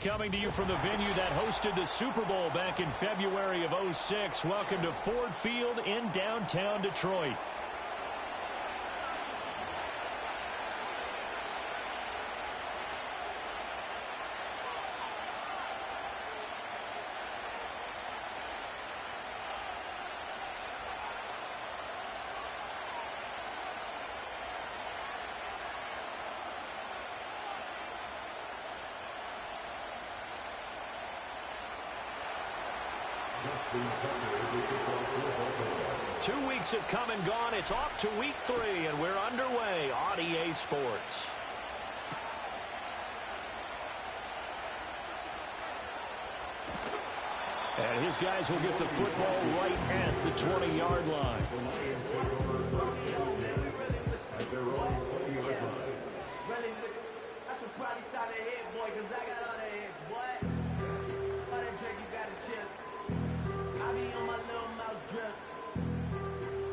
Coming to you from the venue that hosted the Super Bowl back in February of '06. Welcome to Ford Field in downtown Detroit. Two weeks have come and gone. It's off to week 3, and we're underway on EA Sports. And his guys will get the football right at the 20-yard line. I should probably sign a hit, boy, because I got other hits, boy. All that drink, you got a chip. I be on my little mouse drip.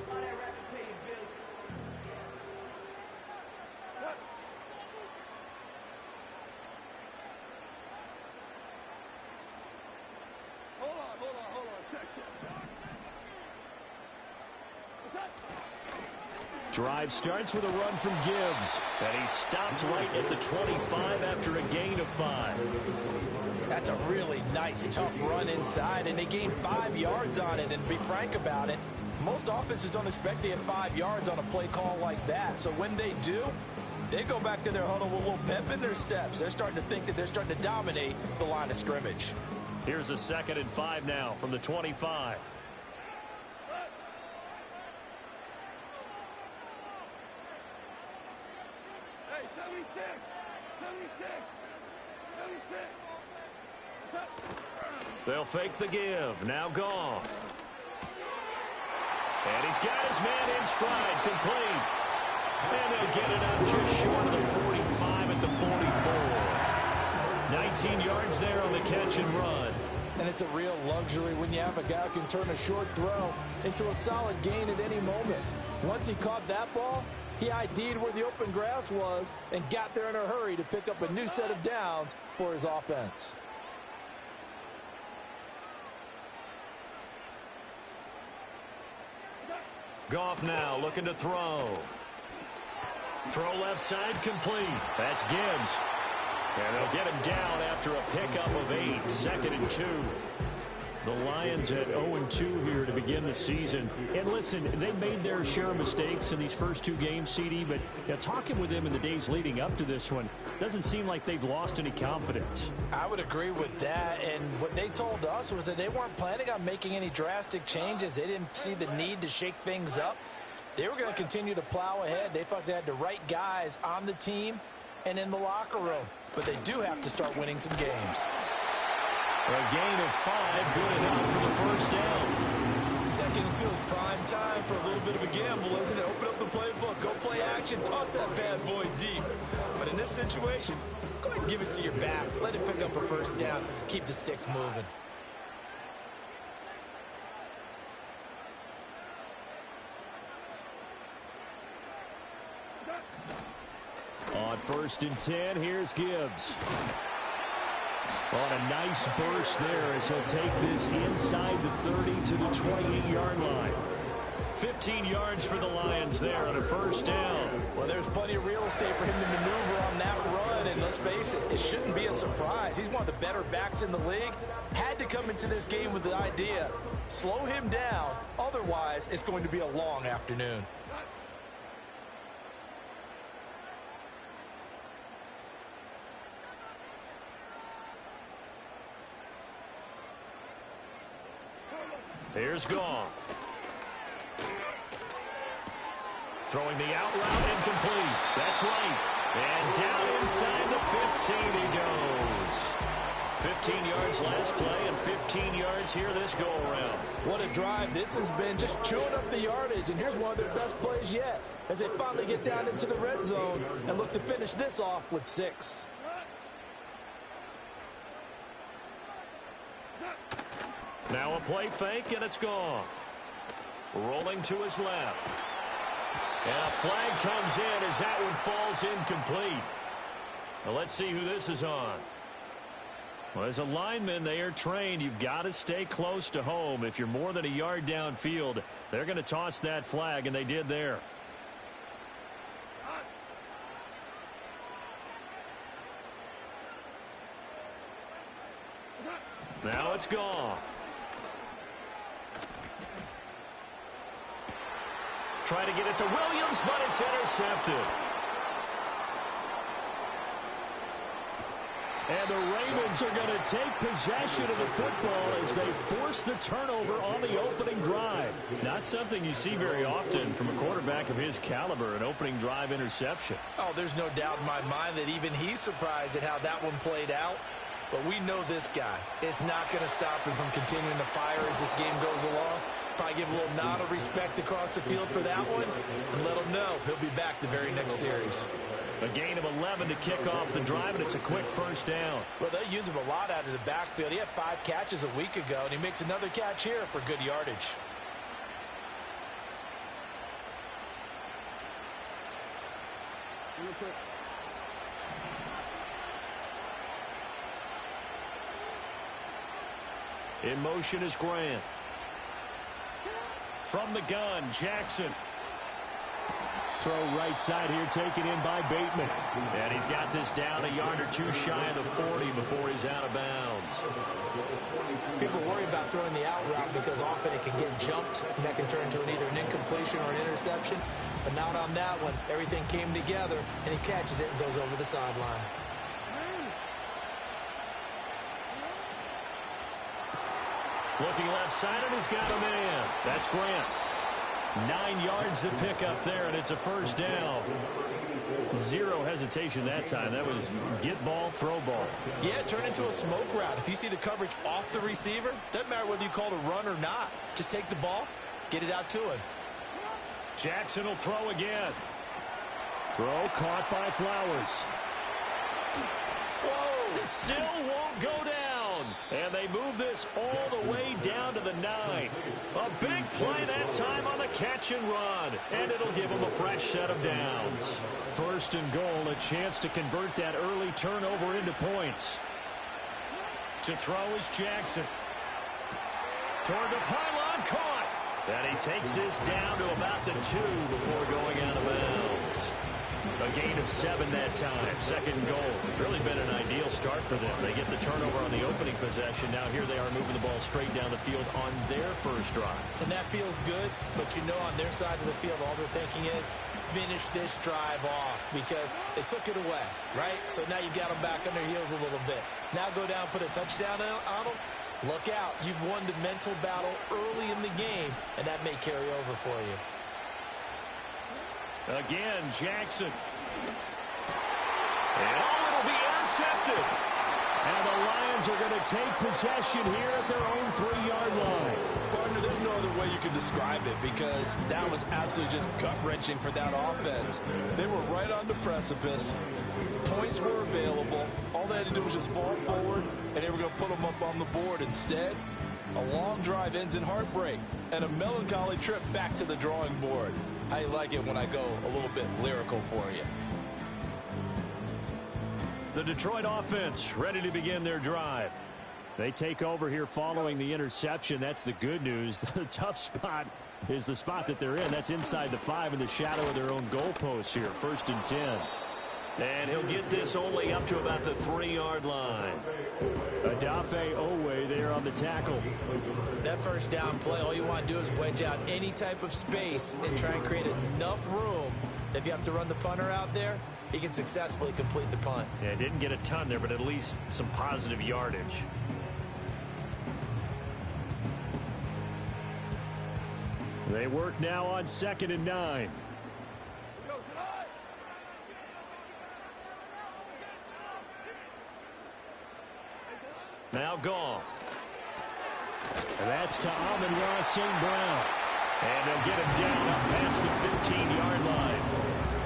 All that rapid pay bills. Hold on. What's up? Drive starts with a run from Gibbs. And he's stopped right at the 25 after a gain of 5. That's a really nice, tough run inside, and they gained 5 yards on it. And to be frank about it, most offenses don't expect to get 5 yards on a play call like that. So when they do, they go back to their huddle with a little pep in their steps. They're starting to think that they're starting to dominate the line of scrimmage. Here's a 2nd and 5 now from the 25. Hey, 76. What's up? They'll fake the give. Now Goff. And he's got his man in stride, complete. And they'll get it up just short of the 45 at the 44. 19 yards there on the catch and run. And it's a real luxury when you have a guy who can turn a short throw into a solid gain at any moment. Once he caught that ball, he ID'd where the open grass was and got there in a hurry to pick up a new set of downs for his offense. Goff now looking to throw. Throw left side complete. That's Gibbs. And they'll get him down after a pickup of 8. 2nd and 2. The Lions at 0-2 here to begin the season. And listen, they made their share of mistakes in these first 2 games, CD, but talking with them in the days leading up to this one, doesn't seem like they've lost any confidence. I would agree with that, and what they told us was that they weren't planning on making any drastic changes. They didn't see the need to shake things up. They were going to continue to plow ahead. They thought they had the right guys on the team and in the locker room, but they do have to start winning some games. A gain of 5, good enough for the first down. 2nd and 2 is prime time for a little bit of a gamble, isn't it? Open up the playbook, go play action, toss that bad boy deep. But in this situation, go ahead and give it to your back. Let it pick up a first down. Keep the sticks moving. On 1st and 10, here's Gibbs. On a nice burst there as he'll take this inside the 30 to the 28-yard line. 15 yards for the Lions there on a first down. Well, there's plenty of real estate for him to maneuver on that run, and let's face it, it shouldn't be a surprise. He's one of the better backs in the league. Had to come into this game with the idea, slow him down, otherwise it's going to be a long afternoon. Here's Goff. Throwing the out route incomplete. That's right. And down inside the 15 he goes. 15 yards last play and 15 yards here this go-around. What a drive this has been, just chewing up the yardage. And here's one of their best plays yet as they finally get down into the red zone and look to finish this off with 6. Now a play fake, and it's Goff. Rolling to his left. And a flag comes in as that one falls incomplete. Now let's see who this is on. Well, as a lineman, they are trained. You've got to stay close to home. If you're more than a yard downfield, they're going to toss that flag, and they did there. Now it's Goff. Try to get it to Williams, but it's intercepted. And the Ravens are going to take possession of the football as they force the turnover on the opening drive. Not something you see very often from a quarterback of his caliber, an opening drive interception. Oh, there's no doubt in my mind that even he's surprised at how that one played out. But we know this guy is not going to stop him from continuing to fire as this game goes along. Probably give a little nod of respect across the field for that one and let him know he'll be back the very next series. A gain of 11 to kick off the drive, and it's a quick first down. Well, they use him a lot out of the backfield. He had 5 catches a week ago, and he makes another catch here for good yardage. In motion is Grant. From the gun, Jackson. Throw right side here, taken in by Bateman. And he's got this down a yard or two shy of the 40 before he's out of bounds. People worry about throwing the out route because often it can get jumped, and that can turn into either an incompletion or an interception. But not on that one. Everything came together, and he catches it and goes over the sideline. Looking left side, and he's got a man. That's Grant. 9 yards to pick up there, and it's a first down. Zero hesitation that time. That was get ball, throw ball. Yeah, turn into a smoke route. If you see the coverage off the receiver, doesn't matter whether you call it a run or not. Just take the ball, get it out to him. Jackson will throw again. Throw caught by Flowers. Whoa! It still won't go down. And they move this all the way down to the 9. A big play that time on the catch and run. And it'll give them a fresh set of downs. First and goal, a chance to convert that early turnover into points. To throw is Jackson. Toward the pylon, caught. And he takes this down to about the 2 before going out of bounds. A gain of 7 that time. Second goal. Really been an ideal start for them. They get the turnover on the opening possession. Now here they are moving the ball straight down the field on their first drive. And that feels good, but you know on their side of the field all they're thinking is finish this drive off because they took it away, right? So now you got them back on their heels a little bit. Now go down, put a touchdown on them. Look out. You've won the mental battle early in the game, and that may carry over for you. Again, Jackson. And it'll be intercepted. And the Lions are going to take possession here at their own 3-yard line. Partner, there's no other way you can describe it because that was absolutely just gut-wrenching for that offense. They were right on the precipice. Points were available. All they had to do was just fall forward, and they were going to put them up on the board. Instead, a long drive ends in heartbreak and a melancholy trip back to the drawing board. How you like it when I go a little bit lyrical for you? The Detroit offense ready to begin their drive. They take over here following the interception. That's the good news. The tough spot is the spot that they're in. That's inside the 5 in the shadow of their own goalposts here. 1st and 10. And he'll get this only up to about the 3-yard line. Adafe Owe there on the tackle. That first down play, all you want to do is wedge out any type of space and try and create enough room. If you have to run the punter out there, he can successfully complete the punt. Yeah, didn't get a ton there, but at least some positive yardage. They work now on 2nd and 9. Now Goff. And that's to Amon-Ra St. Brown. And they'll get him down up past the 15-yard line.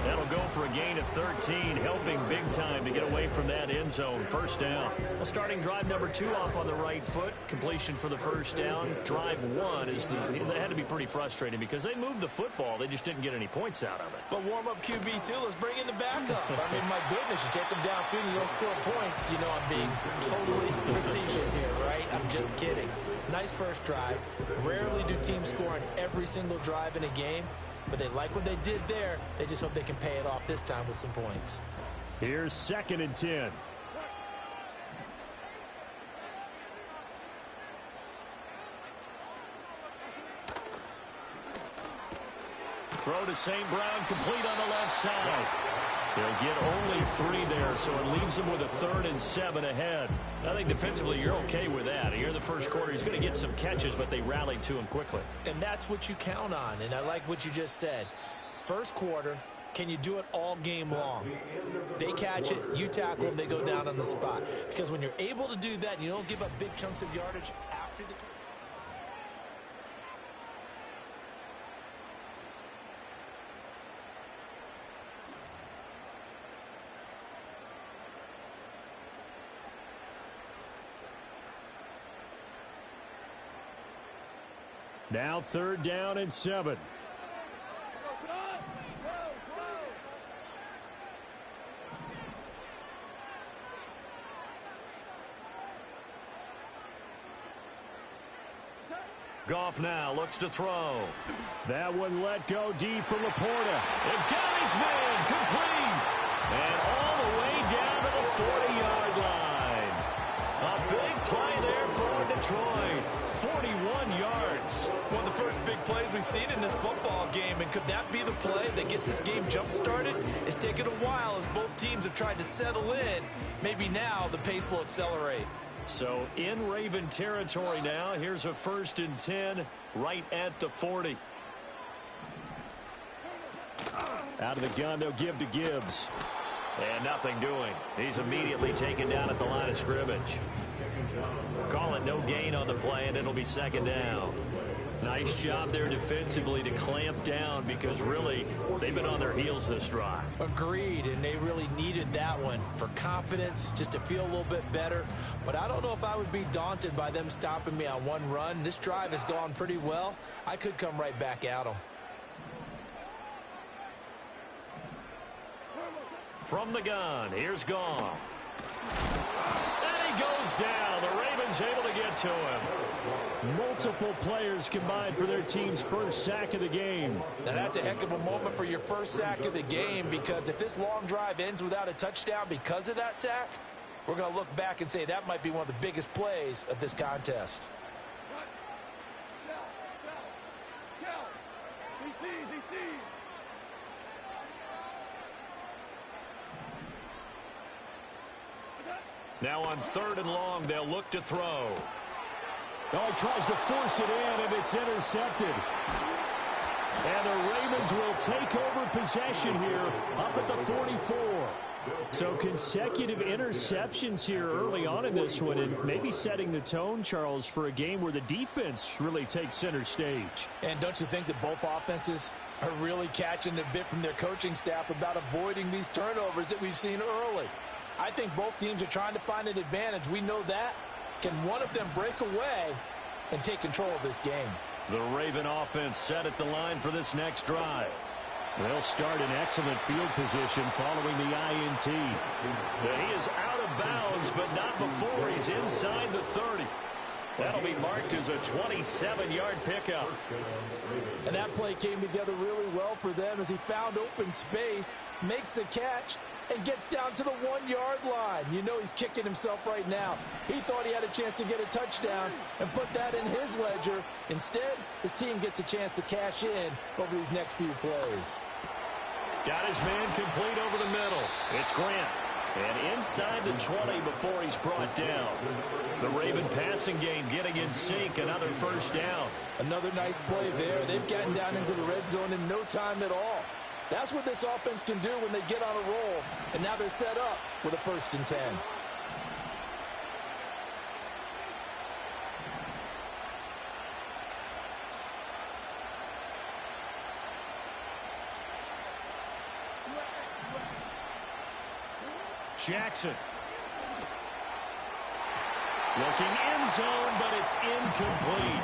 That'll go for a gain of 13, helping big time to get away from that end zone. First down. Well, starting drive number 2 off on the right foot. Completion for the first down. Drive 1 they had to be pretty frustrating because they moved the football. They just didn't get any points out of it. But warm-up QB2, let's bring in the backup. I mean, my goodness, you take them downfield and you don't score points. You know I'm being totally facetious here, right? I'm just kidding. Nice first drive. Rarely do teams score on every single drive in a game, but they like what they did there. They just hope they can pay it off this time with some points. Here's 2nd and 10. Throw to St. Brown, complete on the left side. They'll get only 3 there, so it leaves them with a 3rd and 7 ahead. I think defensively you're okay with that. Here in the first quarter, he's going to get some catches, but they rallied to him quickly. And that's what you count on, and I like what you just said. First quarter, can you do it all game long? They catch it, you tackle them, they go down on the spot. Because when you're able to do that, and you don't give up big chunks of yardage after the Now 3rd down and 7. Goff now looks to throw. That one let go deep for Laporta. And got his man complete. And all the way down to the 40-yard line. A big play there for Detroit. 41 yards. One of the first big plays we've seen in this football game, and could that be the play that gets this game jump-started? It's taken a while as both teams have tried to settle in. Maybe now the pace will accelerate. So in Raven territory now. Here's a 1st and 10 right at the 40. Out of the gun, they'll give to Gibbs. And nothing doing. He's immediately taken down at the line of scrimmage. Call it no gain on the play, and it'll be 2nd down. Nice job there defensively to clamp down because really they've been on their heels this drive. Agreed, and they really needed that one for confidence, just to feel a little bit better. But I don't know if I would be daunted by them stopping me on one run. This drive has gone pretty well. I could come right back at them. From the gun, here's Goff. And he goes down. The Ravens able to get to him. Multiple players combined for their team's first sack of the game. Now that's a heck of a moment for your first sack of the game, because if this long drive ends without a touchdown because of that sack, we're going to look back and say that might be one of the biggest plays of this contest. Now on 3rd and long, they'll look to throw. Oh, he tries to force it in, and it's intercepted. And the Ravens will take over possession here up at the 44. So consecutive interceptions here early on in this one, and maybe setting the tone, Charles, for a game where the defense really takes center stage. And don't you think that both offenses are really catching a bit from their coaching staff about avoiding these turnovers that we've seen early? I think both teams are trying to find an advantage. We know that. Can one of them break away and take control of this game? The Raven offense set at the line for this next drive. They'll start in excellent field position following the INT. He is out of bounds, but not before he's inside the 30. That'll be marked as a 27-yard pickup. And that play came together really well for them as he found open space, makes the catch, and gets down to the 1-yard line. You know he's kicking himself right now. He thought he had a chance to get a touchdown and put that in his ledger. Instead, his team gets a chance to cash in over these next few plays. Got his man complete over the middle. It's Grant. And inside the 20 before he's brought down. The Raven passing game getting in sync. Another first down. Another nice play there. They've gotten down into the red zone in no time at all. That's what this offense can do when they get on a roll. And now they're set up with a 1st and 10. Jackson. Looking end zone, but it's incomplete.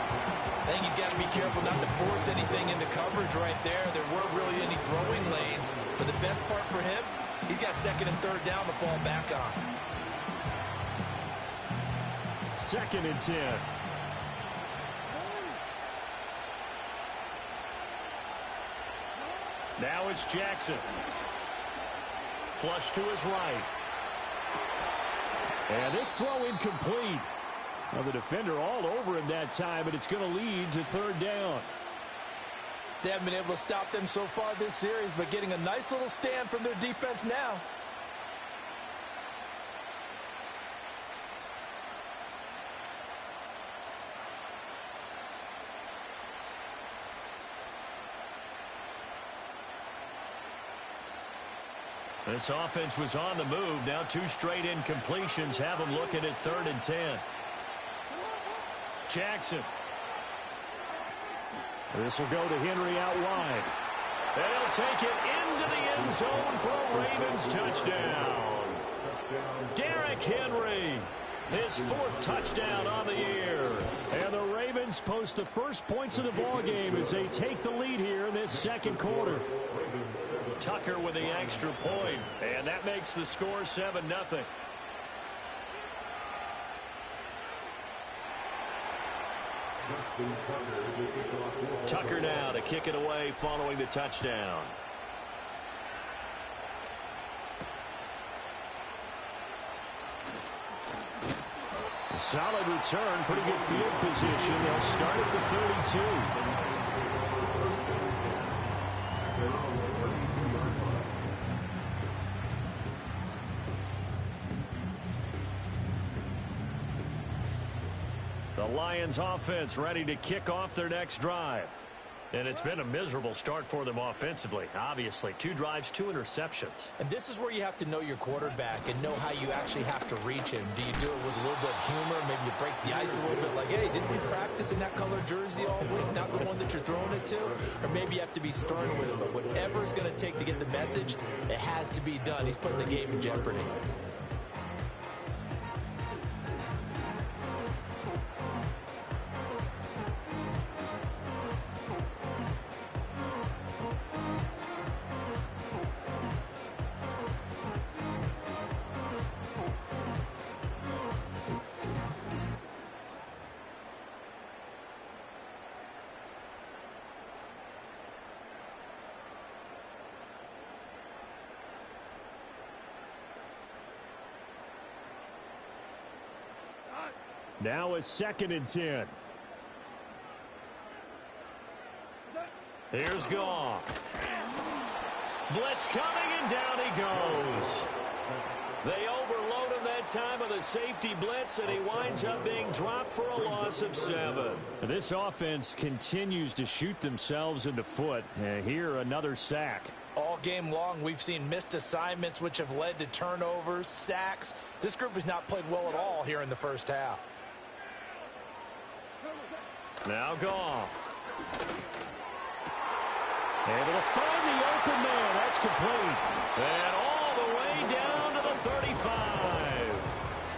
I think he's got to be careful not to force anything into coverage right there. There weren't really any throwing lanes, but the best part for him, he's got second and third down to fall back on. 2nd and 10. Now it's Jackson. Flush to his right. And this throw incomplete. Well, the defender all over him that time, but it's going to lead to 3rd down. They haven't been able to stop them so far this series, but getting a nice little stand from their defense now. This offense was on the move. Now 2 straight incompletions have them looking at 3rd and 10. Jackson. This will go to Henry out wide. And he'll take it into the end zone for a Ravens touchdown. Derrick Henry, his 4th touchdown on the year. And the Ravens post the first points of the ballgame as they take the lead here in this 2nd quarter. Tucker with the extra point, and that makes the score 7-0. Tucker now to kick it away following the touchdown. A solid return, pretty good field position. They'll start at the 32. The Lions offense ready to kick off their next drive. And it's been a miserable start for them offensively. Obviously, 2 drives, 2 interceptions. And this is where you have to know your quarterback and know how you actually have to reach him. Do you do it with a little bit of humor? Maybe you break the ice a little bit like, hey, didn't we practice in that color jersey all week, not the one that you're throwing it to? Or maybe you have to be stern with him. But whatever it's going to take to get the message, it has to be done. He's putting the game in jeopardy. Now it's 2nd and 10. Here's Goff. Blitz coming, and down he goes. They overload him that time with a safety blitz, and he winds up being dropped for a loss of 7. This offense continues to shoot themselves in the foot. Here, another sack. All game long, we've seen missed assignments, which have led to turnovers, sacks. This group has not played well at all here in the first half. Now Goff. Able to find the open man. That's complete. And all the way down to the 35.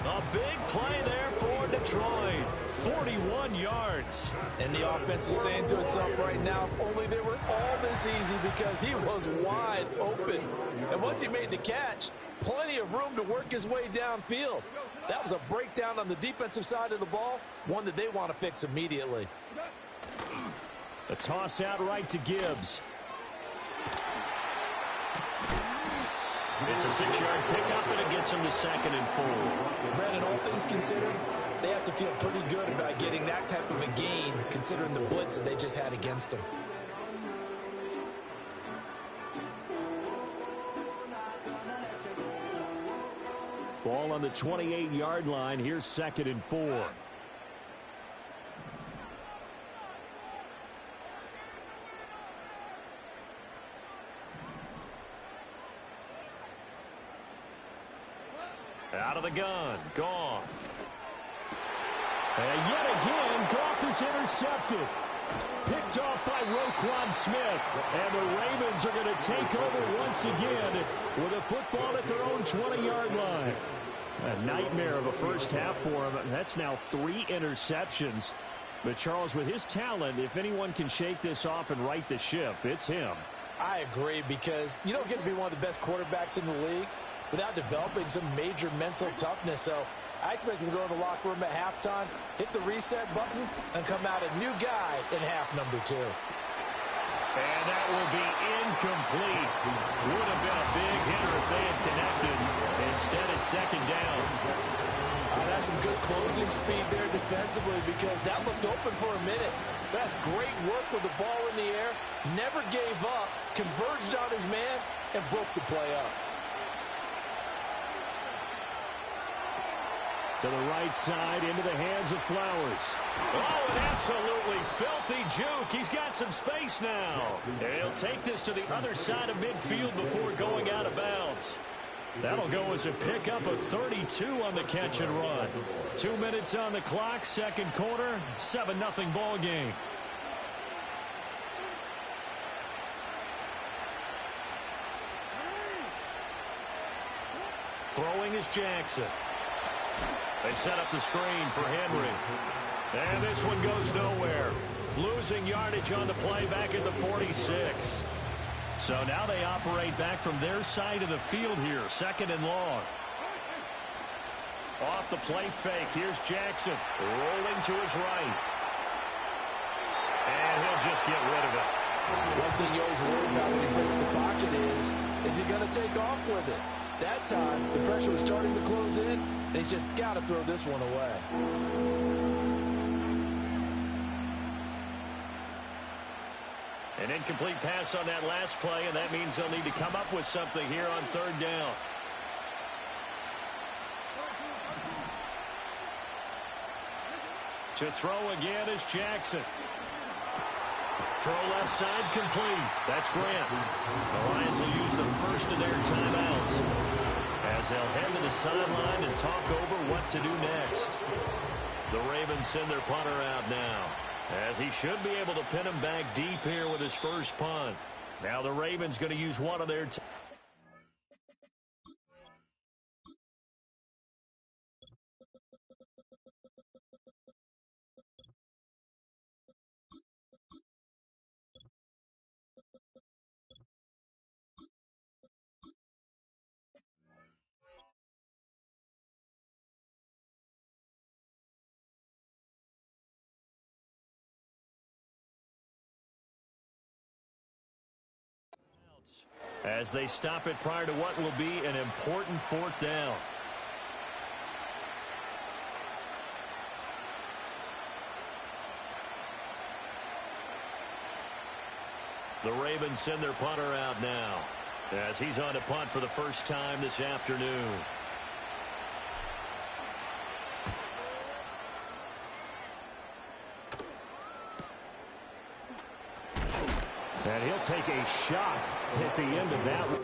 A big play there for Detroit. 41 yards. And the offense is saying to itself right now, if only they were all this easy, because he was wide open. And once he made the catch, plenty of room to work his way downfield. That was a breakdown on the defensive side of the ball, one that they want to fix immediately. A toss out right to Gibbs. It's a 6-yard pickup, and it gets him to 2nd and 4. Brandon, all things considered, they have to feel pretty good about getting that type of a gain, considering the blitz that they just had against them. Ball on the 28-yard line. Here's 2nd and 4. Out of the gun, Goff. And yet again, Goff is intercepted. Picked off by Roquan Smith. And the Ravens are going to take over once again with a football at their own 20-yard line. A nightmare of a first half for him. That's now 3 interceptions. But Charles, with his talent, if anyone can shake this off and right the ship, it's him. I agree, because you don't get to be one of the best quarterbacks in the league without developing some major mental toughness. So I expect him to go in the locker room at halftime, hit the reset button, and come out a new guy in half number 2. And that will be incomplete. Would have been a big hitter if they had connected. Instead, it's second down. That's some good closing speed there defensively, because that looked open for a minute. That's great work with the ball in the air. Never gave up, converged on his man, and broke the play up. To the right side, into the hands of Flowers. Oh, an absolutely filthy juke. He's got some space now. And he'll take this to the other side of midfield before going out of bounds. That'll go as a pickup of 32 on the catch and run. 2 minutes on the clock, second quarter, 7-0 ball game. Throwing is Jackson. They set up the screen for Henry. And this one goes nowhere. Losing yardage on the play back at the 46. So now they operate back from their side of the field here, second and long. Off the play fake, here's Jackson, rolling to his right. And he'll just get rid of it. One thing you always worry about when he breaks the pocket is he going to take off with it? That time, the pressure was starting to close in, and he's just got to throw this one away. An incomplete pass on that last play, and that means they'll need to come up with something here on third down. To throw again is Jackson. Throw left side complete. That's Grant. The Lions will use the first of their timeouts as they'll head to the sideline and talk over what to do next. The Ravens send their punter out now, as he should be able to pin him back deep here with his first punt. Now the Ravens going to use one of their as they stop it prior to what will be an important fourth down. The Ravens send their punter out now, as he's on to punt for the first time this afternoon. And he'll take a shot at the end of that one.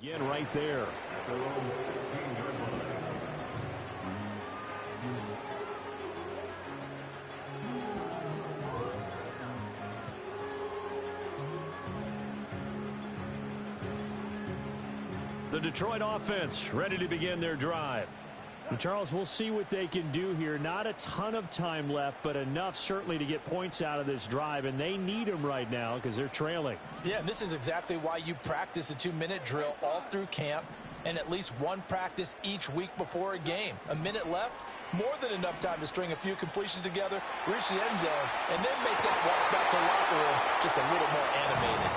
Begin right there. The Detroit offense ready to begin their drive. And Charles, we'll see what they can do here. Not a ton of time left, but enough certainly to get points out of this drive, and they need them right now because they're trailing. Yeah, and this is exactly why you practice a 2-minute drill all through camp and at least one practice each week before a game. A minute left, more than enough time to string a few completions together, reach the end zone, and then make that walk back to the locker room just a little more animated.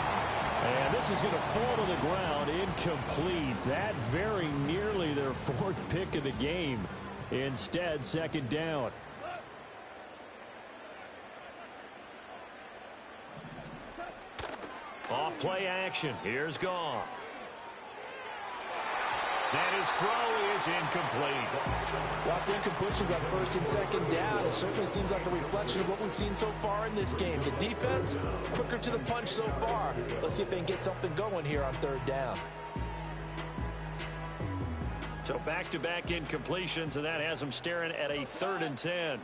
And this is going to fall to the ground, incomplete. That very nearly their fourth pick of the game. Instead, second down. Off play action. Here's Goff. And his throw is incomplete. Lots of incompletions on first and second down. It certainly seems like a reflection of what we've seen so far in this game. The defense, quicker to the punch so far. Let's see if they can get something going here on third down. So back-to-back incompletions, and that has them staring at a 3rd and 10.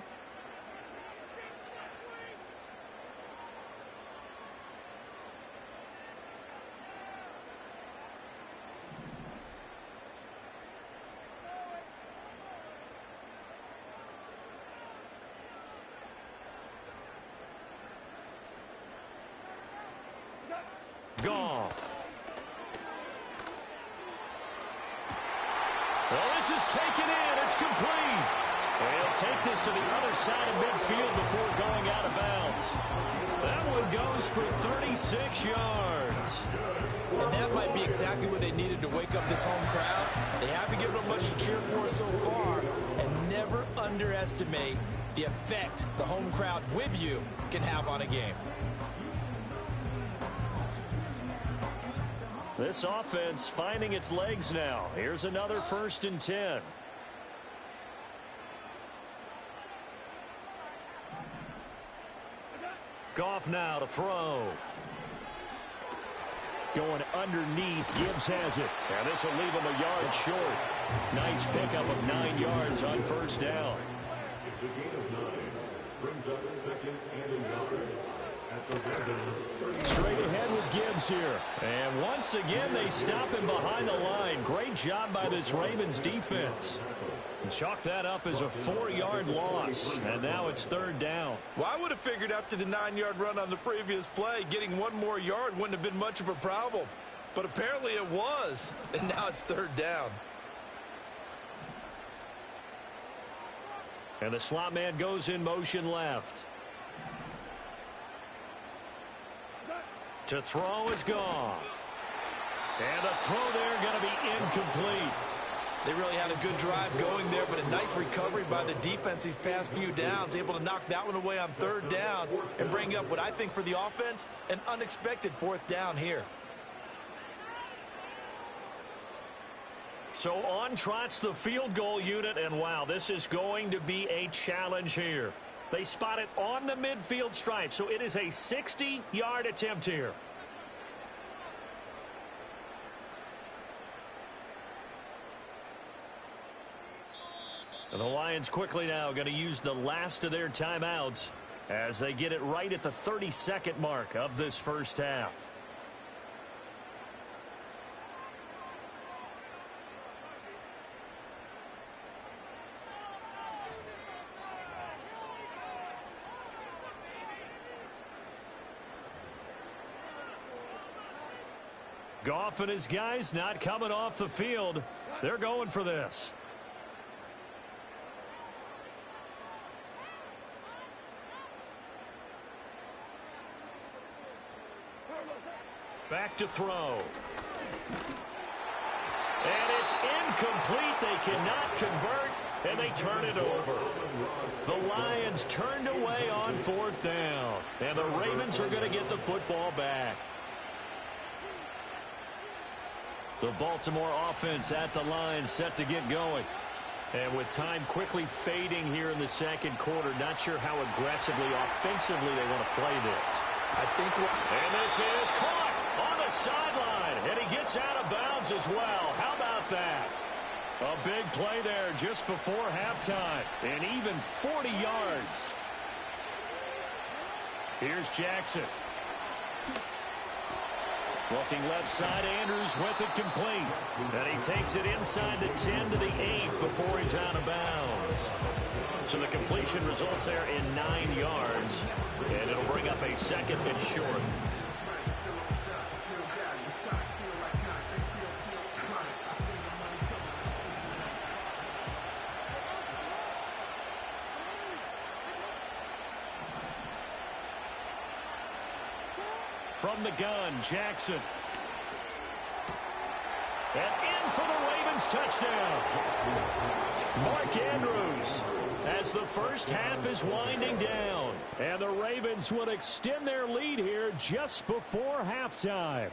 Goff. Well, this is taken in. It's complete. They'll take this to the other side of midfield before going out of bounds. That one goes for 36 yards. And that might be exactly what they needed to wake up this home crowd. They haven't given them much to cheer for so far. And never underestimate the effect the home crowd with you can have on a game. This offense finding its legs now. Here's another 1st and 10. Goff now to throw. Going underneath. Gibbs has it. And this will leave him a yard short. Nice pickup of 9 yards on first down. It's a gain of 9. Brings up 2nd and a yard. Straight ahead with Gibbs here. And once again, they stop him behind the line. Great job by this Ravens defense. Chalk that up as a 4-yard loss. And now it's 3rd down. Well, I would have figured after the 9-yard run on the previous play, getting 1 more yard wouldn't have been much of a problem. But apparently it was. And now it's 3rd down. And the slot man goes in motion left. To throw is Goff. And the throw there going to be incomplete. They really had a good drive going there, but a nice recovery by the defense these past few downs, able to knock that one away on 3rd down and bring up what I think for the offense, an unexpected 4th down here. So on trots the field goal unit, and wow, this is going to be a challenge here. They spot it on the midfield stripe, so it is a 60-yard attempt here. And the Lions quickly now going to use the last of their timeouts as they get it right at the 32nd mark of this first half. Goff and his guys not coming off the field. They're going for this. Back to throw. And it's incomplete. They cannot convert, and they turn it over. The Lions turned away on 4th down, and the Ravens are going to get the football back. The Baltimore offense at the line set to get going. And with time quickly fading here in the second quarter, not sure how aggressively, offensively they want to play this. I think and this is caught on the sideline, and he gets out of bounds as well. How about that? A big play there just before halftime, and even 40 yards. Here's Jackson. Looking left side, Andrews with it complete. And he takes it inside the 10 to the 8 before he's out of bounds. So the completion results there in 9 yards. And it'll bring up a 2nd and short. From the gun, Jackson. And in for the Ravens touchdown. Mark Andrews, as the first half is winding down. And the Ravens will extend their lead here just before halftime.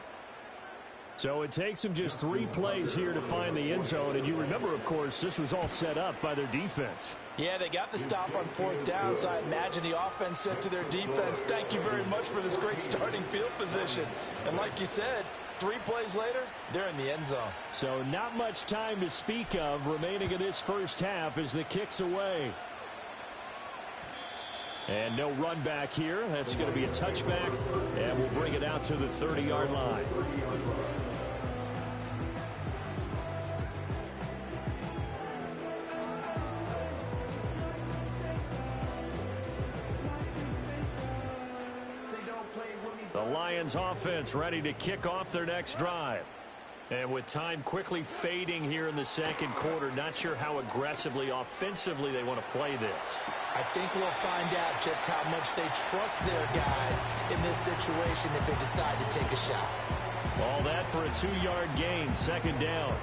So it takes them just 3 plays here to find the end zone. And you remember, of course, this was all set up by their defense. Yeah, they got the stop on 4th down, so I imagine the offense said to their defense, thank you very much for this great starting field position. And like you said, 3 plays later, they're in the end zone. So not much time to speak of remaining in this first half as the kick's away. And no run back here. That's going to be a touchback, and we'll bring it out to the 30-yard line. The Lions offense ready to kick off their next drive. And with time quickly fading here in the second quarter, not sure how aggressively, offensively they want to play this. I think we'll find out just how much they trust their guys in this situation if they decide to take a shot. All that for a 2-yard gain, second down.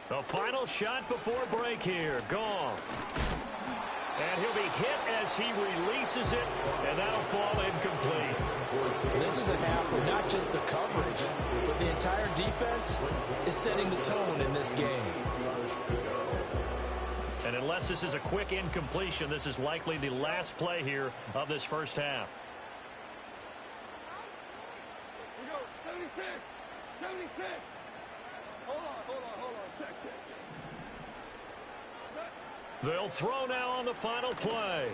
The final shot before break here. Goff. And he'll be hit as he releases it, and that'll fall incomplete. This is a half where not just the coverage, but the entire defense is setting the tone in this game. And unless this is a quick incompletion, this is likely the last play here of this first half. We go, 76, 76. Hold on. Check. They'll throw now on the final play.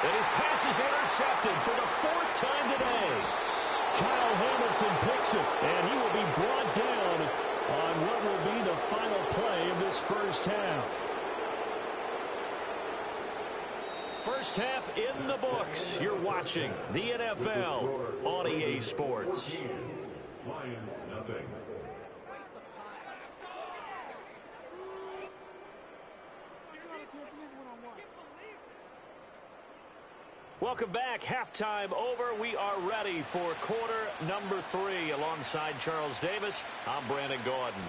And his pass is intercepted for the 4th time today. Kyle Hamilton picks it, and he will be brought down on what will be the final play of this first half. First half in the books. You're watching the NFL on EA Sports. Lions nothing. Welcome back. Halftime over. We are ready for quarter number 3. Alongside Charles Davis, I'm Brandon Gordon.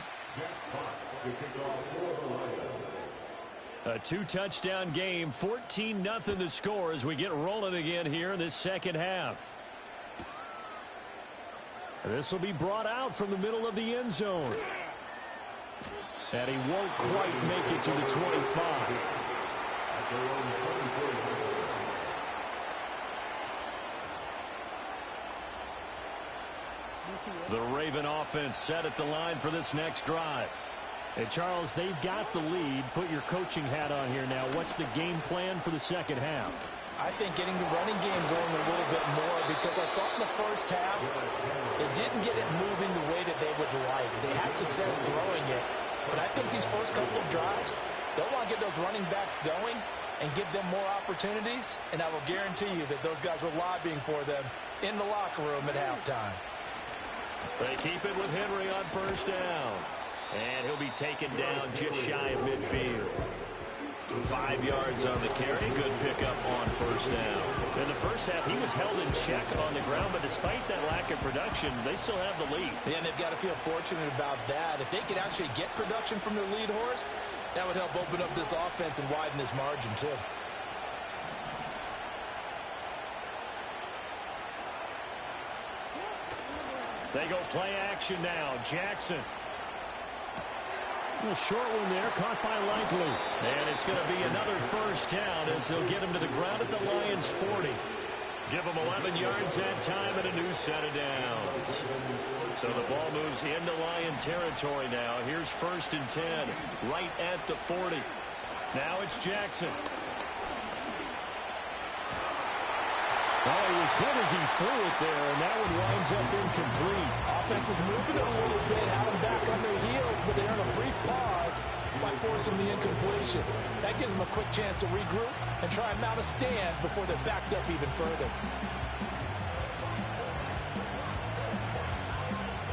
A 2-touchdown game, 14-0 the score as we get rolling again here in this second half. This will be brought out from the middle of the end zone. And he won't quite make it to the 25. The Raven offense set at the line for this next drive. Hey, Charles, they've got the lead. Put your coaching hat on here now. What's the game plan for the second half? I think getting the running game going a little bit more, because I thought in the first half they didn't get it moving the way that they would like. They had success throwing it, but I think these first couple of drives, they'll want to get those running backs going and give them more opportunities, and I will guarantee you that those guys were lobbying for them in the locker room at halftime. They keep it with Henry on first down. And he'll be taken down just shy of midfield. 5 yards on the carry. Good pickup on first down. In the first half, he was held in check on the ground, but despite that lack of production, they still have the lead. Yeah, and they've got to feel fortunate about that. If they could actually get production from their lead horse, that would help open up this offense and widen this margin, too. They go play action now. Jackson. A short one there, caught by Likely. And it's going to be another first down as they'll get him to the ground at the Lions' 40. Give them 11 yards that time and a new set of downs. So the ball moves into Lion territory now. Here's 1st and 10, right at the 40. Now it's Jackson. Oh, he was hit as he threw it there, and that one winds up incomplete. Offense is moving it a little bit, having back on their heels, but they earn a brief pause, by forcing the incompletion. That gives them a quick chance to regroup and try and mount a stand before they're backed up even further.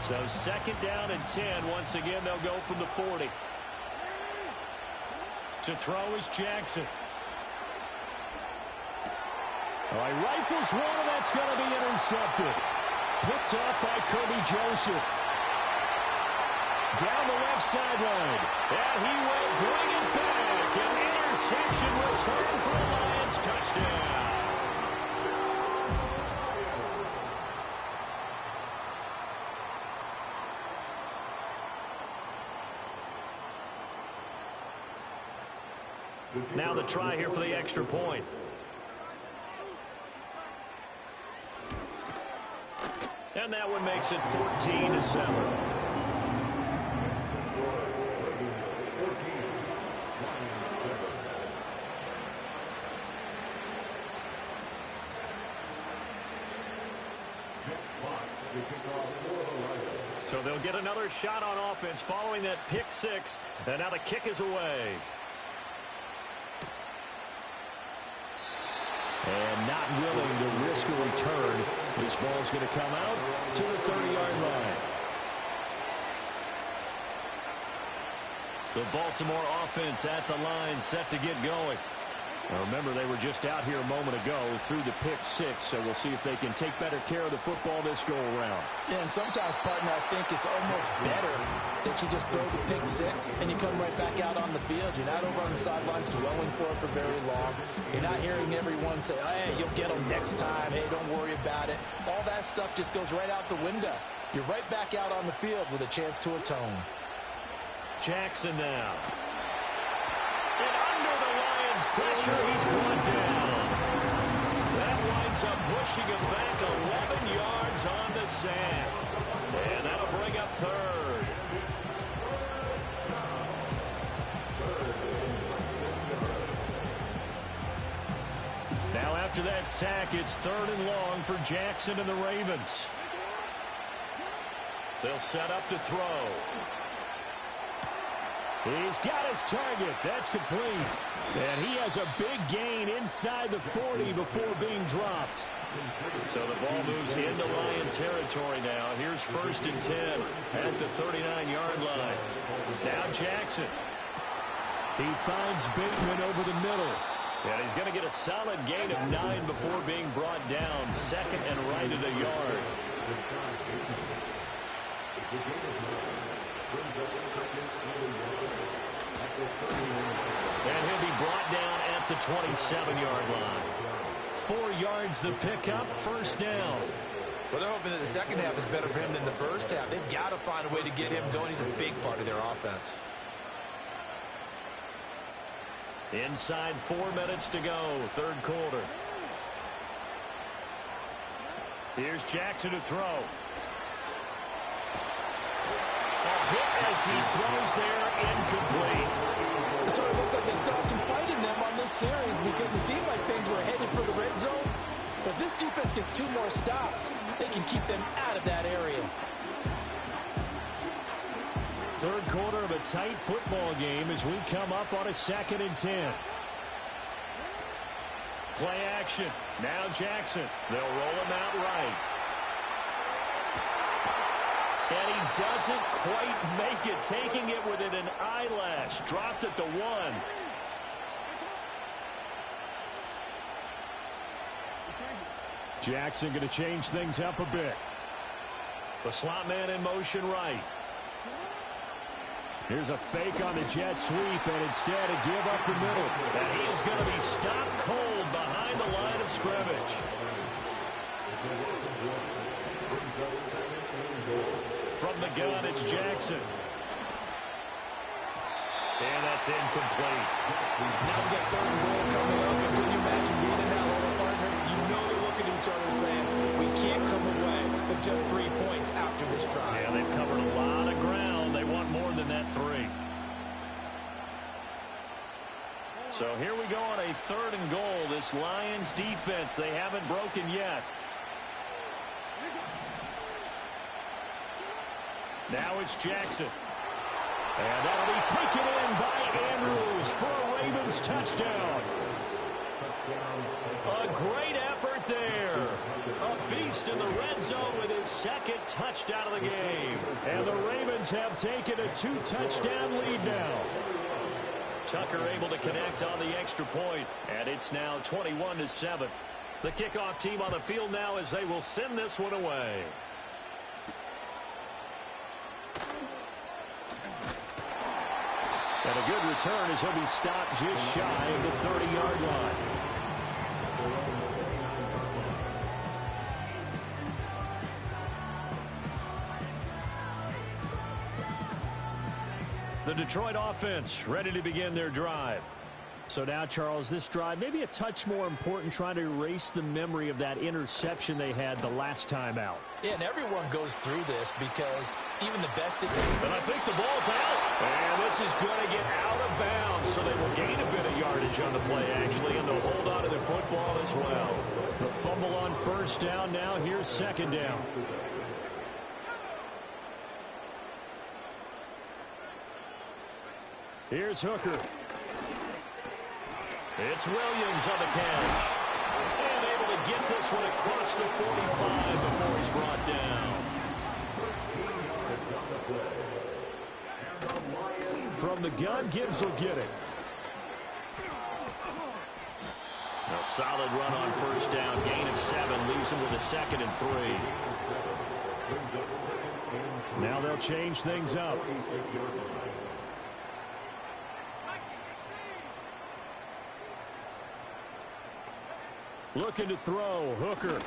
So 2nd down and 10. Once again, they'll go from the 40. To throw is Jackson. All right, rifles one, and that's going to be intercepted. Picked up by Kirby Joseph. Down the left sideline. And he will bring it back. An interception return for a Lions touchdown. Now the try here for the extra point. And that one makes it 14-7. So they'll get another shot on offense following that pick six. And now the kick is away. And not willing to risk a return. This ball is going to come out to the 30-yard line. The Baltimore offense at the line, set to get going. Now remember, they were just out here a moment ago through the pick six, so we'll see if they can take better care of the football this go-around. Yeah, and sometimes, partner, I think it's almost better that you just throw the pick six and you come right back out on the field. You're not over on the sidelines dwelling for it for very long. You're not hearing everyone say, hey, you'll get them next time. Hey, don't worry about it. All that stuff just goes right out the window. You're right back out on the field with a chance to atone. Jackson now. And under the Lions' pressure, he's brought down. That winds up pushing him back 11 yards on the sack. And that'll bring up third. Now after that sack, it's 3rd and long for Jackson and the Ravens. They'll set up to throw. He's got his target. That's complete. And he has a big gain inside the 40 before being dropped. So the ball moves into Lion territory now. Here's 1st and 10 at the 39-yard line. Now Jackson. He finds Bateman over the middle. And he's going to get a solid gain of 9 before being brought down. 2nd and right at a yard. And he'll be brought down at the 27-yard line. 4 yards the pickup, 1st down. Well, they're hoping that the second half is better for him than the first half. They've got to find a way to get him going. He's a big part of their offense. Inside 4 minutes to go, 3rd quarter. Here's Jackson to throw. A hit as he throws there, incomplete. It sort of looks like they still have some fight in them on this series because it seemed like things were headed for the red zone. But if this defense gets 2 more stops, they can keep them out of that area. 3rd quarter of a tight football game as we come up on a 2nd and 10. Play action. Now Jackson. They'll roll him out right. And he doesn't quite make it, taking it within an eyelash. Dropped at the 1. Jackson going to change things up a bit. The slot man in motion right. Here's a fake on the jet sweep, and instead a give up the middle. And he is going to be stopped cold behind the line of scrimmage. From the gun, it's Jackson. And that's incomplete. Now we got 3rd and goal coming up. And can you imagine being in that hole, partner? You know they're looking at each other saying, we can't come away with just 3 points after this drive. Yeah, they've covered a lot of ground. They want more than that 3. So here we go on a 3rd and goal. This Lions defense, they haven't broken yet. Now it's Jackson. And that'll be taken in by Andrews for a Ravens touchdown. A great effort there. A beast in the red zone with his second touchdown of the game. And the Ravens have taken a 2-touchdown lead now. Tucker able to connect on the extra point, and it's now 21-7. The kickoff team on the field now as they will send this one away. And a good return as he'll be stopped just shy of the 30-yard line. The Detroit offense ready to begin their drive. So now, Charles, this drive may be a touch more important, trying to erase the memory of that interception they had the last time out. Yeah, and everyone goes through this because even the best... And I think the ball's out. And this is going to get out of bounds, so they will gain a bit of yardage on the play, actually, and they'll hold on to the football as well. The fumble on first down now. Here's second down. Here's Hooker. It's Williams on the catch. And able to get this one across the 45 before he's brought down. From the gun, Gibbs will get it. A solid run on first down. Gain of 7 leaves him with a 2nd and 3. Now they'll change things up. Looking to throw. Hooker.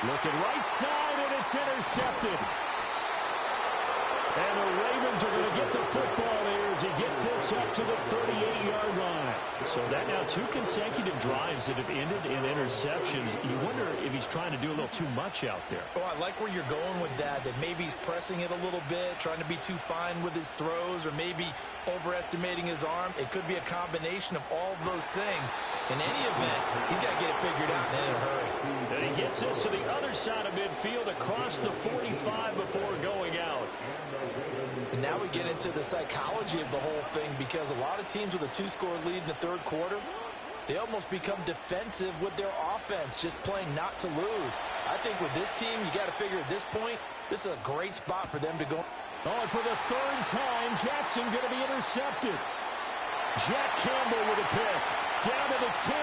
Looking right side, and it's intercepted. And the Ravens are going to get the football here as he gets this up to the 38-yard line. So that now 2 consecutive drives that have ended in interceptions. You wonder if he's trying to do a little too much out there. Oh, I like where you're going with that maybe he's pressing it a little bit, trying to be too fine with his throws, or maybe overestimating his arm. It could be a combination of all of those things. In any event, he's got to get it figured out in a hurry. And he gets this to the other side of midfield across the 45 before going out. And now we get into the psychology of the whole thing, because a lot of teams with a 2-score lead in the third quarter, they almost become defensive with their offense, just playing not to lose. I think with this team, you got to figure at this point, this is a great spot for them to go. Oh, and for the 3rd time, Jackson going to be intercepted. Jack Campbell with a pick. Down to the 10.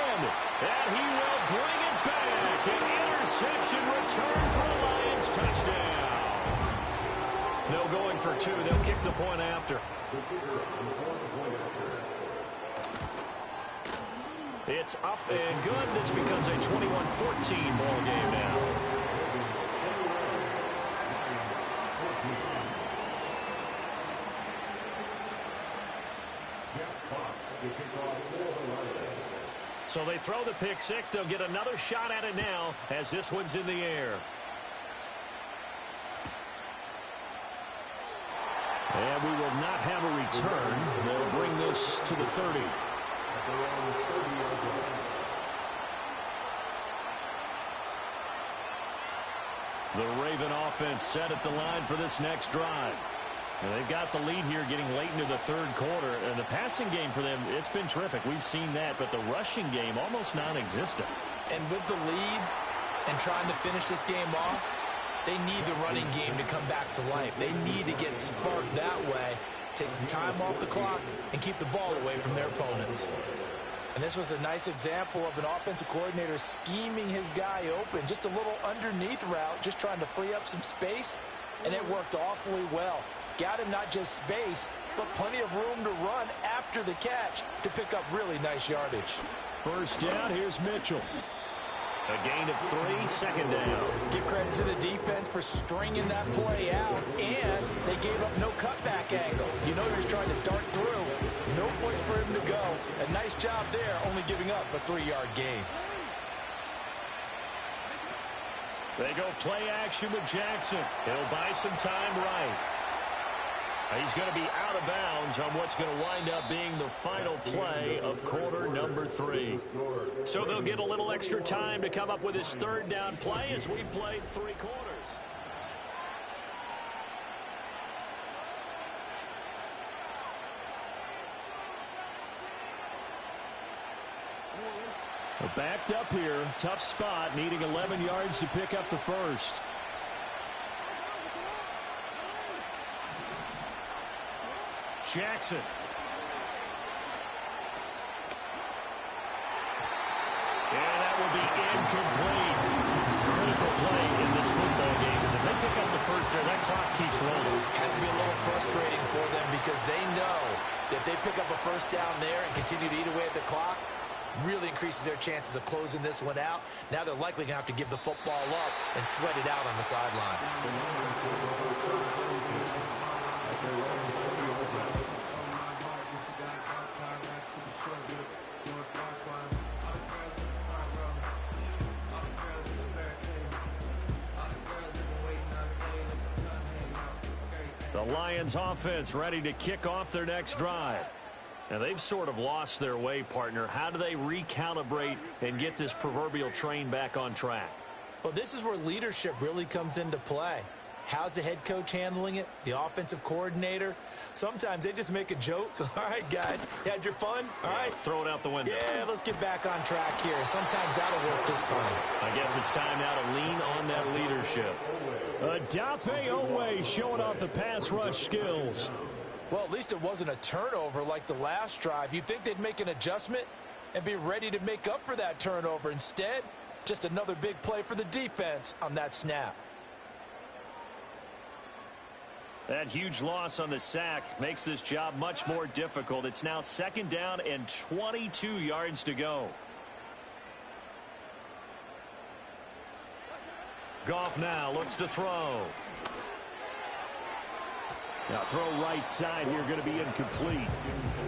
And he will bring it back. An interception return for a Lions touchdown. No going for 2. They'll kick the point after. It's up and good. This becomes a 21-14 ball game now. So they throw the pick 6. They'll get another shot at it now as this one's in the air. And we will not have a return. They'll bring this to the 30. The Raven offense set at the line for this next drive. And they've got the lead here getting late into the third quarter. And the passing game for them, it's been terrific. We've seen that. But the rushing game, almost non-existent. And with the lead and trying to finish this game off, they need the running game to come back to life. They need to get sparked that way, take some time off the clock, and keep the ball away from their opponents. And this was a nice example of an offensive coordinator scheming his guy open. Just a little underneath route, just trying to free up some space, and it worked awfully well. Got him not just space, but plenty of room to run after the catch to pick up really nice yardage. First down, here's Mitchell. A gain of 3, 2nd down. Give credit to the defense for stringing that play out, and they gave up no cutback angle. You know, he was trying to dart through. No place for him to go. A nice job there, only giving up a 3-yard gain. They go play action with Jackson. He'll buy some time right. He's going to be out of bounds on what's going to wind up being the final play of quarter number 3. So they'll get a little extra time to come up with his 3rd down play as we played 3 quarters. Backed up here. Tough spot. Needing 11 yards to pick up the first. Jackson. And that will be incomplete. Critical play in this football game, because if they pick up the first there, that clock keeps rolling. Has to be a little frustrating for them because they know that they pick up a first down there and continue to eat away at the clock, really increases their chances of closing this one out. Now they're likely going to have to give the football up and sweat it out on the sideline. The Lions offense ready to kick off their next drive. And they've sort of lost their way, partner. How do they recalibrate and get this proverbial train back on track? Well, this is where leadership really comes into play. How's the head coach handling it? The offensive coordinator? Sometimes they just make a joke. All right, guys, you had your fun? All right. Throw it out the window. Yeah, let's get back on track here. And sometimes that'll work just fine. I guess it's time now to lean on that leadership. Dafe Owe showing off the pass rush skills. Well, at least it wasn't a turnover like the last drive. You'd think they'd make an adjustment and be ready to make up for that turnover. Instead, just another big play for the defense on that snap. That huge loss on the sack makes this job much more difficult. It's now 2nd down and 22 yards to go. Goff now looks to throw. Now throw right side here, going to be incomplete.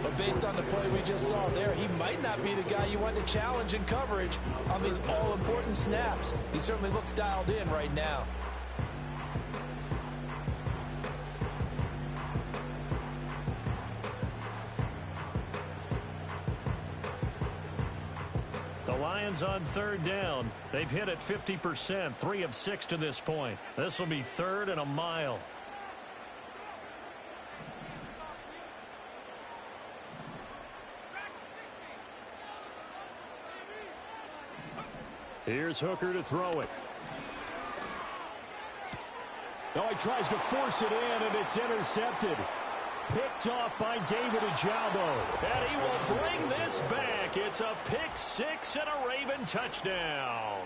But based on the play we just saw there, he might not be the guy you want to challenge in coverage on these all-important snaps. He certainly looks dialed in right now. Lions on 3rd down. They've hit it 50%, 3 of 6 to this point. This will be 3rd and a mile. Here's Hooker to throw it. Oh, he tries to force it in, and it's intercepted. Picked off by David Ojabo. And he will bring this back. It's a pick 6 and a Raven touchdown.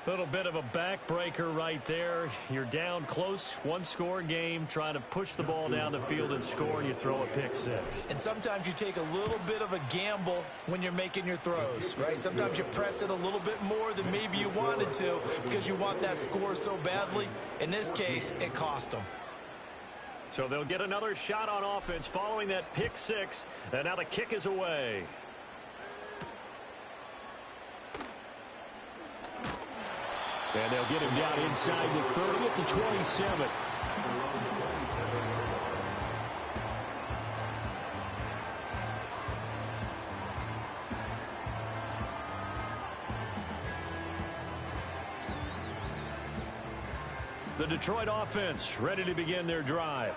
Little bit of a backbreaker right there. You're down close, 1-score game, trying to push the ball down the field and score, and you throw a pick 6. And sometimes you take a little bit of a gamble when you're making your throws, right? Sometimes you press it a little bit more than maybe you wanted to because you want that score so badly. In this case, it cost them. So they'll get another shot on offense following that pick 6, and now the kick is away. And they'll get him down inside the 30 at the 27. The Detroit offense ready to begin their drive.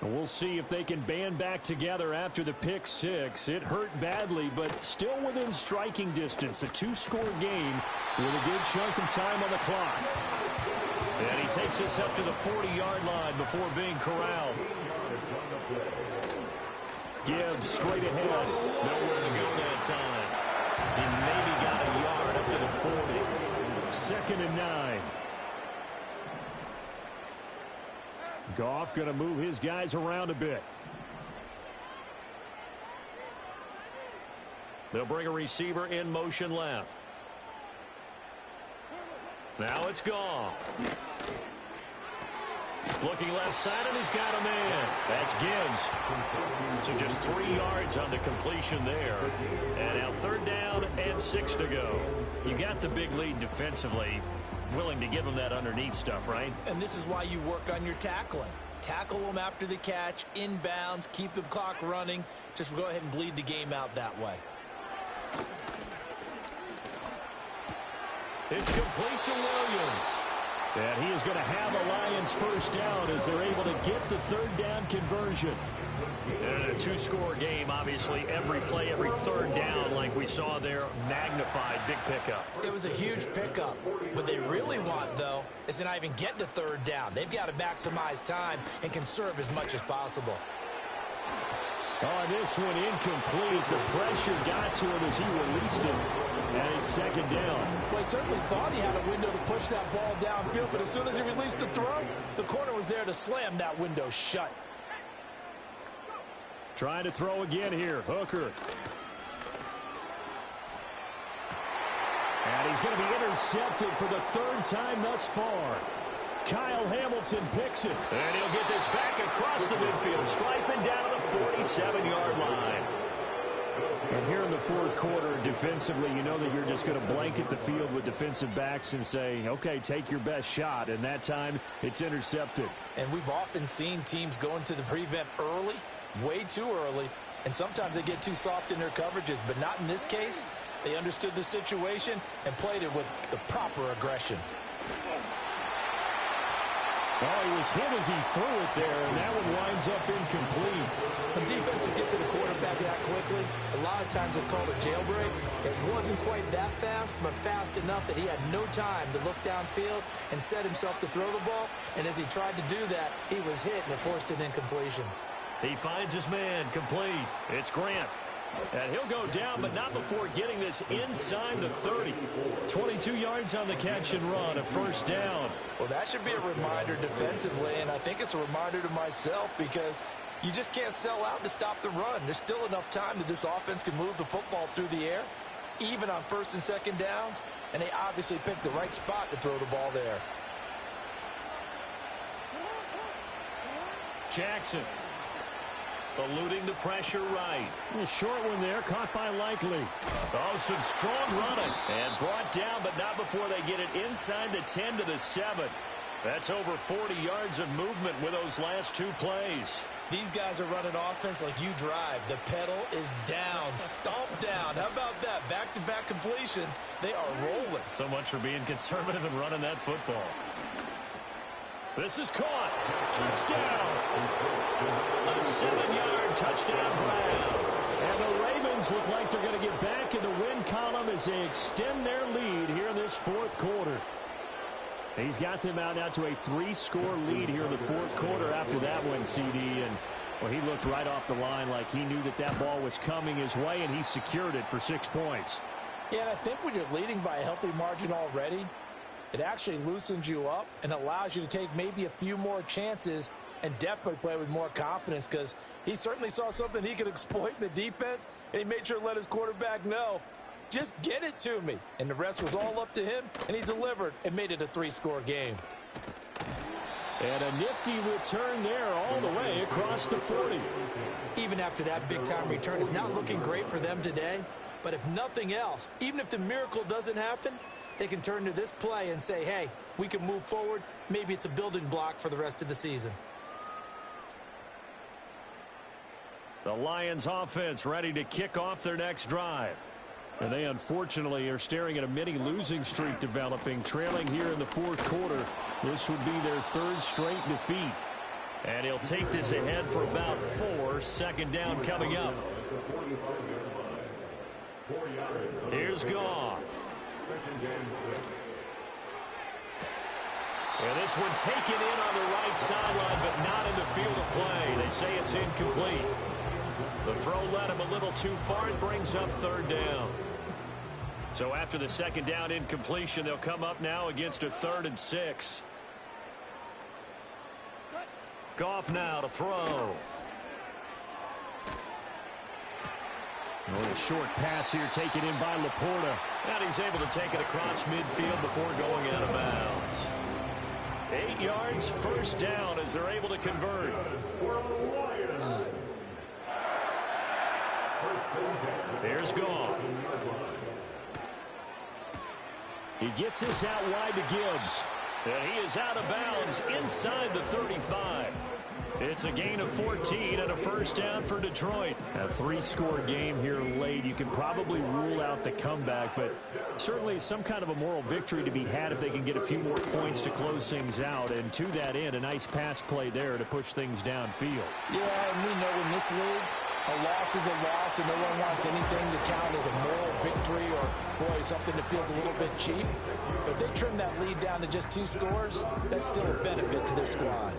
And we'll see if they can band back together after the pick 6. It hurt badly, but still within striking distance. A 2-score game with a good chunk of time on the clock. And he takes us up to the 40-yard line before being corralled. Gibbs straight ahead. Nowhere to go that time. He maybe got a yard up to the 40. 2nd and 9. Goff going to move his guys around a bit. They'll bring a receiver in motion left. Now it's Goff. Looking left side, and he's got a man. That's Gibbs. So just 3 yards on the completion there. And now 3rd down and 6 to go. You got the big lead defensively. Willing to give them that underneath stuff, right? And this is why you work on your tackling. Tackle them after the catch, inbounds, keep the clock running. Just go ahead and bleed the game out that way. It's complete to Williams. And he is going to have a Lions first down as they're able to get the 3rd down conversion. And in a two-score game, obviously, every play, every third down, like we saw there, magnified, big pickup. It was a huge pickup. What they really want, though, is to not even get to third down. They've got to maximize time and conserve as much as possible. Oh, this one incomplete. The pressure got to him as he released it. And it's second down. Well, he certainly thought he had a window to push that ball downfield, but as soon as he released the throw, the corner was there to slam that window shut. Trying to throw again here. Hooker. And he's going to be intercepted for the third time thus far. Kyle Hamilton picks it. And he'll get this back across the midfield, striping down to the 47-yard line. And here in the fourth quarter, defensively, you know that you're just going to blanket the field with defensive backs and say, okay, take your best shot. And that time, it's intercepted. And we've often seen teams go into the prevent early, way too early, and sometimes they get too soft in their coverages, but not in this case. They understood the situation and played it with the proper aggression. Oh, he was hit as he threw it there, and that one winds up incomplete. When defenses get to the quarterback that quickly, a lot of times it's called a jailbreak. It wasn't quite that fast, but fast enough that he had no time to look downfield and set himself to throw the ball. And as he tried to do that, he was hit, and it forced an incompletion. He finds his man, complete. It's Grant. And he'll go down, but not before getting this inside the 30. 22 yards on the catch and run, a first down. Well, that should be a reminder defensively, and I think it's a reminder to myself because you just can't sell out to stop the run. There's still enough time that this offense can move the football through the air, even on first and second downs, and they obviously picked the right spot to throw the ball there. Jackson. Eluding the pressure right. A short one there, caught by Likely. Oh, some strong running. And brought down, but not before they get it inside the 10 to the 7. That's over 40 yards of movement with those last two plays. These guys are running offense like you drive. The pedal is down, stomp down. How about that? Back-to-back completions. They are rolling. So much for being conservative and running that football. This is caught. Touchdown. A 7-yard touchdown Brown. And the Ravens look like they're going to get back in the win column as they extend their lead here in this fourth quarter. He's got them out now to a 3-score lead here in the fourth quarter after that one, CD. And, well, he looked right off the line like he knew that that ball was coming his way, and he secured it for 6 points. Yeah, and I think when you're leading by a healthy margin already, it actually loosens you up and allows you to take maybe a few more chances and definitely play with more confidence because he certainly saw something he could exploit in the defense, and he made sure to let his quarterback know, just get it to me. And the rest was all up to him, and he delivered and made it a 3-score game. And a nifty return there all the way across the 40. Even after that big-time return, it's not looking great for them today. But if nothing else, even if the miracle doesn't happen, they can turn to this play and say, hey, we can move forward. Maybe it's a building block for the rest of the season. The Lions offense ready to kick off their next drive. And they unfortunately are staring at a mini losing streak developing, trailing here in the fourth quarter. This would be their third straight defeat. And he'll take this ahead for about 4. Second down coming up. Here's Goff. And this one taken in on the right sideline, but not in the field of play. They say it's incomplete. The throw led him a little too far and brings up third down. So after the second down incompletion, they'll come up now against a 3rd and 6. Goff now to throw. A little short pass here taken in by Laporta. And he's able to take it across midfield before going out of bounds. 8 yards, first down as they're able to convert. Here's Goff. He gets this out wide to Gibbs. And he is out of bounds inside the 35. It's a gain of 14 and a first down for Detroit. A 3-score game here late. You can probably rule out the comeback, but certainly some kind of a moral victory to be had if they can get a few more points to close things out. And to that end, a nice pass play there to push things downfield. Yeah, and we know in this league, a loss is a loss, and no one wants anything to count as a moral victory or, boy, something that feels a little bit cheap. But if they trim that lead down to just 2 scores, that's still a benefit to this squad.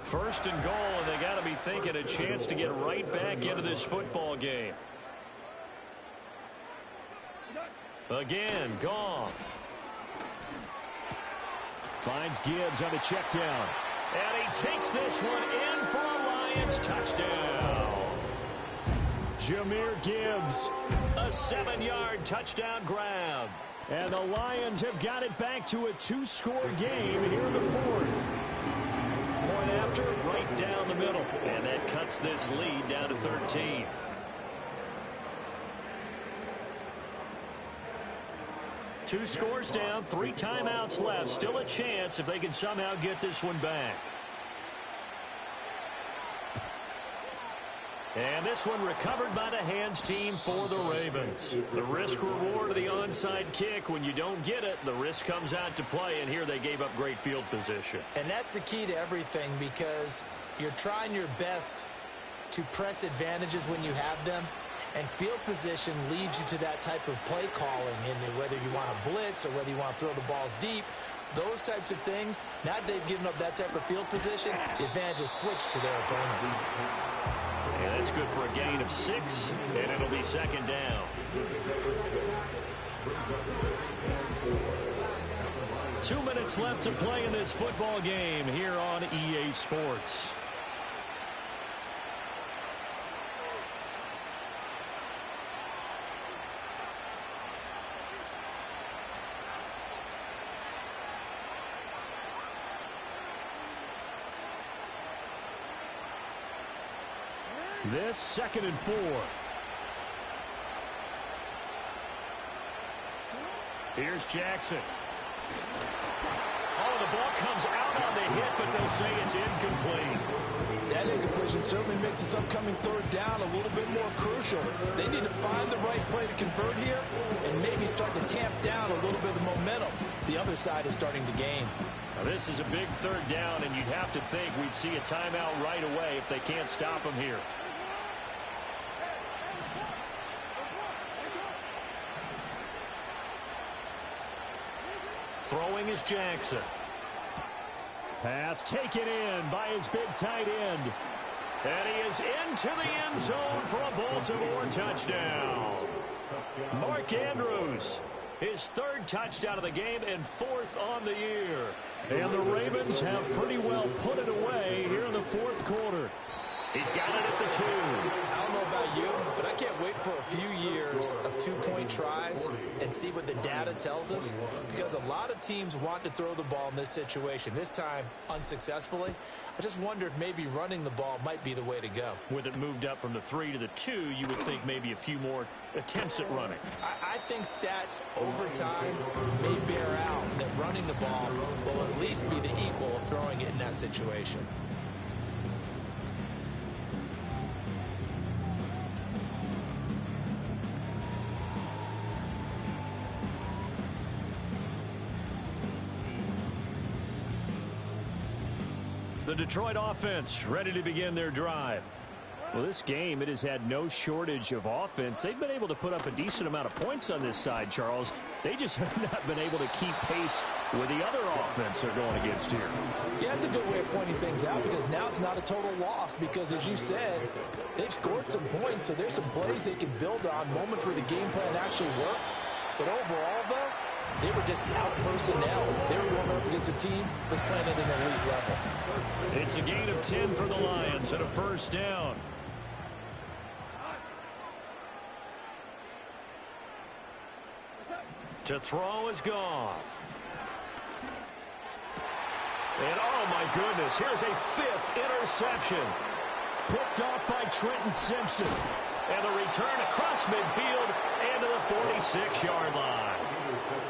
First and goal, and they got to be thinking a chance to get right back into this football game. Again, Goff. Finds Gibbs on the check down. And he takes this one in for a Lions touchdown. Jahmyr Gibbs, a 7-yard touchdown grab. And the Lions have got it back to a 2-score game here in the fourth. Point after, right down the middle. And that cuts this lead down to 13. Two scores down, 3 timeouts left. Still a chance if they can somehow get this one back. And this one recovered by the hands team for the Ravens. The risk reward of the onside kick. When you don't get it, the risk comes out to play, and here they gave up great field position. And that's the key to everything, because you're trying your best to press advantages when you have them, and field position leads you to that type of play calling, and whether you want to blitz or whether you want to throw the ball deep, those types of things. Now that they've given up that type of field position, the advantage is switched to their opponent. And that's good for a gain of 6, and it'll be second down. 2 minutes left to play in this football game here on EA Sports. This 2nd and 4. Here's Jackson. Oh, the ball comes out on the hit, but they'll say it's incomplete. That incompletion certainly makes this upcoming 3rd down a little bit more crucial. They need to find the right play to convert here and maybe start to tamp down a little bit of the momentum the other side is starting to gain. Now, this is a big 3rd down, and you'd have to think we'd see a timeout right away if they can't stop them here. Throwing is Jackson. Pass taken in by his big tight end. And he is into the end zone for a Baltimore touchdown. Mark Andrews, his 3rd touchdown of the game and 4th on the year. And the Ravens have pretty well put it away here in the 4th quarter. He's got it at the 2. I don't know about you, but I can't wait for a few years of 2-point tries and see what the data tells us, because a lot of teams want to throw the ball in this situation. This time, unsuccessfully. I just wonder if maybe running the ball might be the way to go. With it moved up from the 3 to the 2, you would think maybe a few more attempts at running. I think stats over time may bear out that running the ball will at least be the equal of throwing it in that situation. The Detroit offense ready to begin their drive. Well, this game, it has had no shortage of offense. They've been able to put up a decent amount of points on this side, Charles. They just have not been able to keep pace with the other offense they're going against here. Yeah, that's a good way of pointing things out, because now it's not a total loss, because as you said, they've scored some points, so there's some plays they can build on, moments where the game plan actually worked. But overall, though, they were just out personnel. They were going up against a team that's playing at an elite level. It's a gain of 10 for the Lions and a first down. To throw is Goff. And oh my goodness, here's a 5th interception. Picked off by Trenton Simpson. And the return across midfield and to the 46-yard line.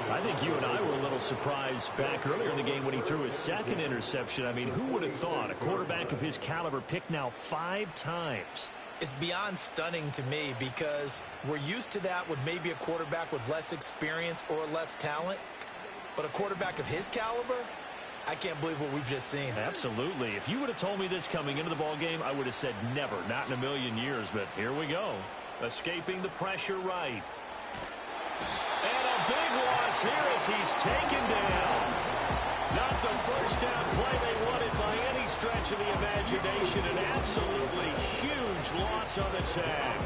I think you and I were a little surprised back earlier in the game when he threw his second interception. I mean, who would have thought a quarterback of his caliber picked now 5 times? It's beyond stunning to me because we're used to that with maybe a quarterback with less experience or less talent. But a quarterback of his caliber, I can't believe what we've just seen. Absolutely. If you would have told me this coming into the ballgame, I would have said never, not in a million years. But here we go. Escaping the pressure right. And a big loss here as he's taken down. Not the first down play they wanted by any stretch of the imagination. An absolutely huge loss on the sack.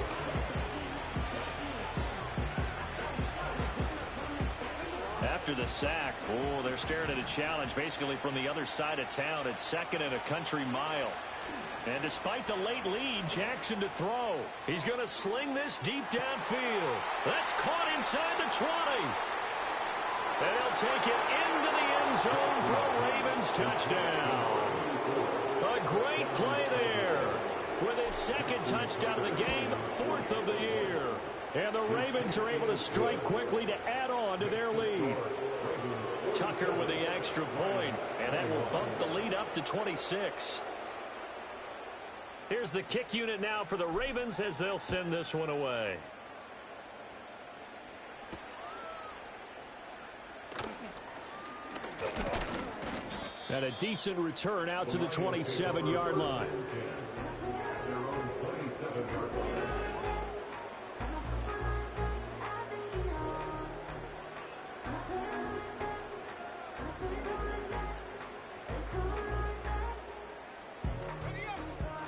After the sack, oh, they're staring at a challenge basically from the other side of town. It's 2nd and a country mile. And despite the late lead, Jackson to throw. He's going to sling this deep downfield. That's caught inside the 20. And he'll take it into the end zone for a Ravens touchdown. A great play there. With his 2nd touchdown of the game, 4th of the year. And the Ravens are able to strike quickly to add on to their lead. Tucker with the extra point, and that will bump the lead up to 26. Here's the kick unit now for the Ravens as they'll send this one away. And a decent return out to the 27-yard line.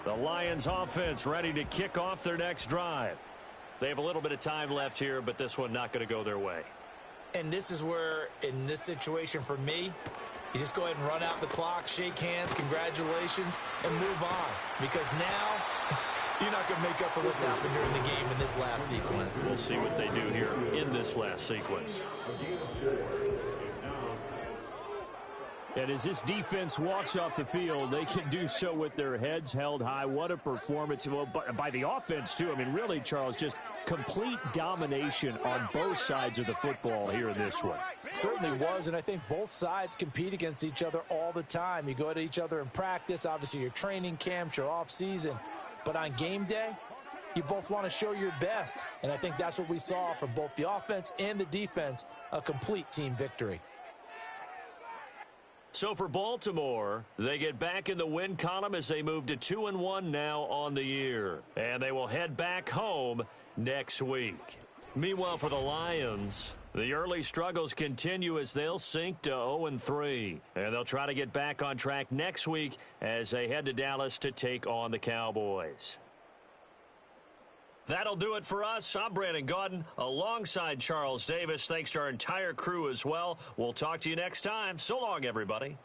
The Lions offense ready to kick off their next drive. They have a little bit of time left here, but this one not going to go their way. And this is where, in this situation for me, you just go ahead and run out the clock, shake hands, congratulations, and move on. Because now, you're not going to make up for what's happened during the game in this last sequence. We'll see what they do here in this last sequence. And as this defense walks off the field, they can do so with their heads held high. What a performance. Well, by the offense, too. I mean, really, Charles, just complete domination on both sides of the football here in this one. Certainly was, and I think both sides compete against each other all the time. You go at each other in practice, obviously your training camps, your off-season. But on game day, you both want to show your best. And I think that's what we saw from both the offense and the defense, a complete team victory. So for Baltimore, they get back in the win column as they move to 2-1 now on the year. And they will head back home next week. Meanwhile, for the Lions, the early struggles continue as they'll sink to 0-3. And they'll try to get back on track next week as they head to Dallas to take on the Cowboys. That'll do it for us. I'm Brandon Gaudin alongside Charles Davis. Thanks to our entire crew as well. We'll talk to you next time. So long, everybody.